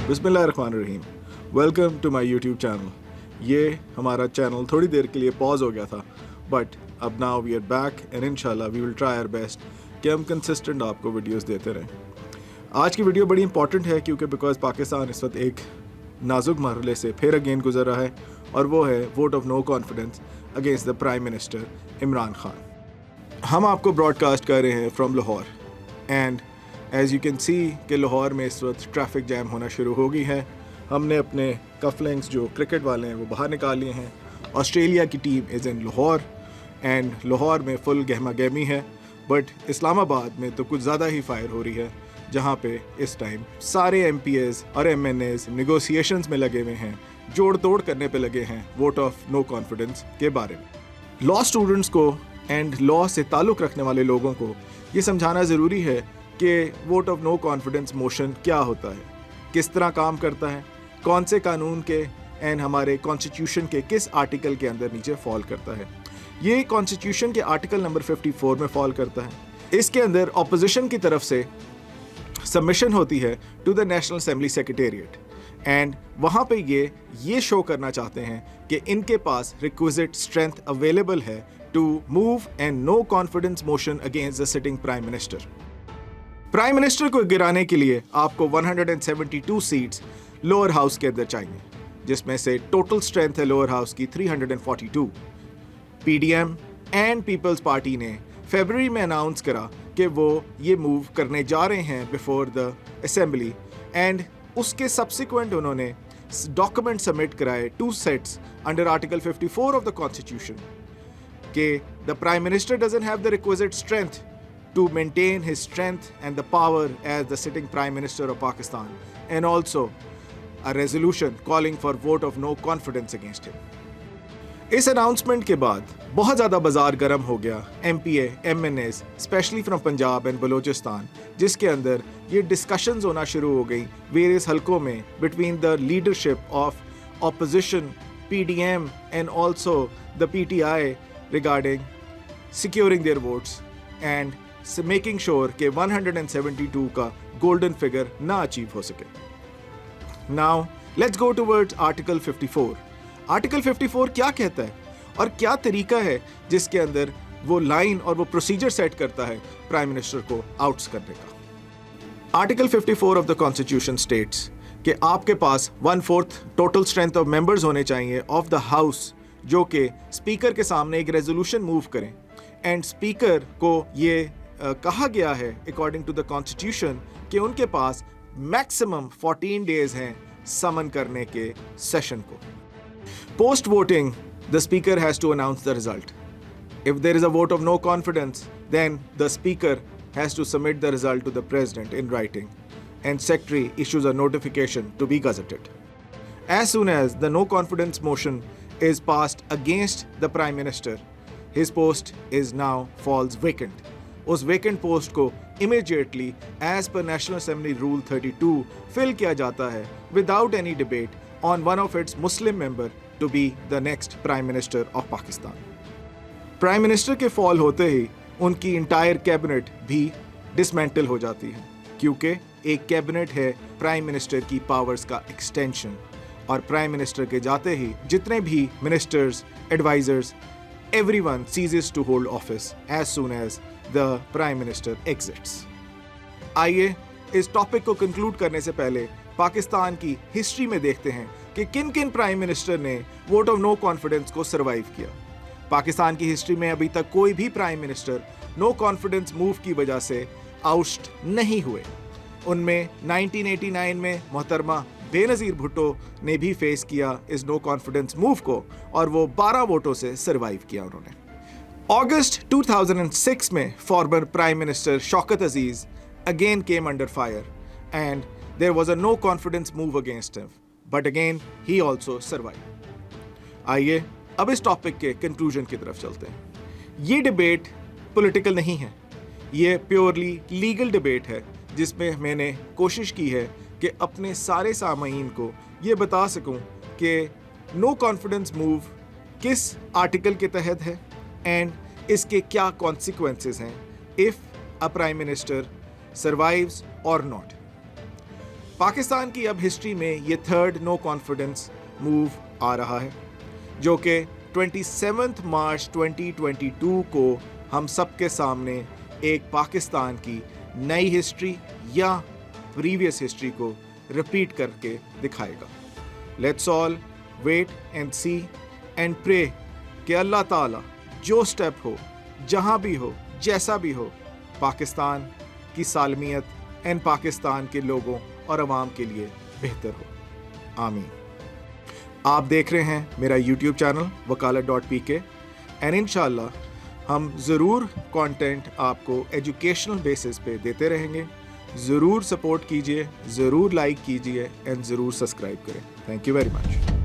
बिस्मिल्लाहिर्रहमानिर्रहीम। Welcome to my YouTube channel. ये हमारा चैनल थोड़ी देर के लिए पॉज हो गया था, बट अब now we are back and इंशाल्लाह we will try our best कि हम कंसिस्टेंट आपको वीडियोस देते रहें। आज की वीडियो बड़ी इंपॉर्टेंट है क्योंकि बिकॉज पाकिस्तान इस वक्त एक नाजुक मरहले से फिर अगेन गुजर रहा है, और वो है vote of no confidence against the prime minister Imran Khan. हम आपको ब्रॉडकास्ट कर रहे हैं from Lahore, and as you can see कि लाहौर में इस वक्त ट्रैफिक जैम होना शुरू हो गई है। हमने अपने कफलिंग्स जो क्रिकेट वाले हैं वो बाहर निकाल लिए हैं। ऑस्ट्रेलिया की team is in Lahore and Lahore में फुल गहमा गहमी है, बट इस्लामाबाद में तो कुछ ज़्यादा ही फायर हो रही है, जहाँ पे इस टाइम सारे MPs और MNAs नेगोशिएशंस में लगे हुए हैं, जोड़ तोड़ करने पे लगे हैं वोट ऑफ नो कॉन्फिडेंस के बारे में। लॉ स्टूडेंट्स को एंड लॉ से ताल्लुक़ रखने वाले लोगों को ये समझाना ज़रूरी है कि vote of no confidence motion क्या होता है, किस तरह काम करता है, कौन से कानून के एंड हमारे कॉन्स्टिट्यूशन के किस आर्टिकल के अंदर नीचे फॉल करता है। ये कॉन्स्टिट्यूशन के आर्टिकल नंबर 54 में फॉल करता है। इसके अंदर अपोजिशन की तरफ से सबमिशन होती है to the national assembly secretariat, and वहाँ पे ये शो करना चाहते हैं कि इनके पास रिक्विजिट स्ट्रेंथ अवेलेबल है to move and no confidence motion against the sitting prime minister. Prime minister को गिराने के लिए आपको 172 सीट्स लोअर हाउस के अंदर चाहिए, जिसमें से टोटल स्ट्रेंथ है लोअर हाउस की 342। PDM एंड पीपल्स पार्टी ने फरवरी में अनाउंस करा कि वो ये मूव करने जा रहे हैं बिफोर द असेंबली, एंड उसके सब्सिक्वेंट उन्होंने डॉक्यूमेंट सबमिट कराए 2 sets under article 54 of the constitution कि the prime minister doesn't have the requisite strength to maintain his strength and the power as the sitting Prime Minister of Pakistan, and also a resolution calling for vote of no confidence against him. इस announcement के बाद बहुत ज़्यादा बाजार गर्म हो गया MPA, MNAs, specially from Punjab and Balochistan, जिसके अंदर ये डिस्कशंस होना शुरू हो गई वेरियस हलकों में between the leadership of opposition PDM and also the PTI regarding securing there votes and making sure कि 172 का गोल्डन फिगर ना अचीव हो सके। Now let's go towards article 54। Article 54 क्या कहता है और क्या तरीका है जिसके अंदर वो लाइन और वो प्रोसीजर सेट करता है प्राइम मिनिस्टर को आउट्स करने का। Article 54 of the constitution states कि आपके पास 1/4 टोटल स्ट्रेंथ ऑफ मेंबर्स होने चाहिए ऑफ द हाउस, जो कि स्पीकर के सामने एक रेजोल्यूशन मूव करें, एंड स्पीकर को ये कहा गया है अकॉर्डिंग टू द कॉन्स्टिट्यूशन कि उनके पास मैक्सिमम 14 डेज हैं समन करने के सेशन को। Post voting the speaker has to announce the result. If there is a vote of no confidence then the speaker has to submit the result to the president in writing, and secretary issues a notification to be gazetted. As soon as the no confidence motion is passed against the prime minister, his post is now falls vacant. उस vacant post को immediately as per national assembly rule 32 fill किया जाता है without any debate on one of its Muslim member to be the next prime minister of Pakistan. Prime minister के fall होते ही उनकी entire cabinet भी डिसमेंटल हो जाती है, क्योंकि एक कैबिनेट है प्राइम मिनिस्टर की पावर्स का एक्सटेंशन, और प्राइम मिनिस्टर के जाते ही जितने भी ministers, advisers, everyone ceases to hold office as soon as the prime minister exits. आइए इस टॉपिक को कंक्लूड करने से पहले पाकिस्तान की हिस्ट्री में देखते हैं कि किन किन प्राइम मिनिस्टर ने वोट ऑफ नो कॉन्फिडेंस को सरवाइव किया। पाकिस्तान की हिस्ट्री में अभी तक कोई भी prime minister no confidence move की वजह से आउस्ट नहीं हुए। उनमें 1989 में मोहतरमा बेनज़ीर भुट्टो ने भी फेस किया इस नो कॉन्फिडेंस मूव को, और वो 12 वोटों से सरवाइव किया उन्होंने। अगस्त 2006 में former prime minister Shaukat Aziz again came under fire and there was a no confidence move against him, but again he also survive. आइए अब इस टॉपिक के कंक्लूजन की तरफ चलते हैं। ये डिबेट पॉलिटिकल नहीं है, ये प्योरली लीगल डिबेट है, जिसमें मैंने कोशिश की है कि अपने सारे सामाईन को ये बता सकूं कि नो कॉन्फिडेंस मूव किस आर्टिकल के तहत है एंड इसके क्या कॉन्सिक्वेंसेस हैं if a prime minister survives और नॉट। पाकिस्तान की अब हिस्ट्री में ये थर्ड नो कॉन्फिडेंस मूव आ रहा है, जो कि 27 मार्च 2022 को हम सबके सामने एक पाकिस्तान की नई हिस्ट्री या प्रीवियस हिस्ट्री को रिपीट करके दिखाएगा। Let's all wait and see and pray कि अल्लाह ताला जो स्टेप हो, जहाँ भी हो, जैसा भी हो, पाकिस्तान की सालमियत एंड पाकिस्तान के लोगों और अवाम के लिए बेहतर हो। आमीन। आप देख रहे हैं मेरा यूट्यूब चैनल वकालत.pk एंड इंशाल्लाह हम ज़रूर कंटेंट आपको एजुकेशनल बेसिस पे देते रहेंगे। ज़रूर सपोर्ट कीजिए, ज़रूर लाइक कीजिए एंड ज़रूर सब्सक्राइब करें। Thank you very much.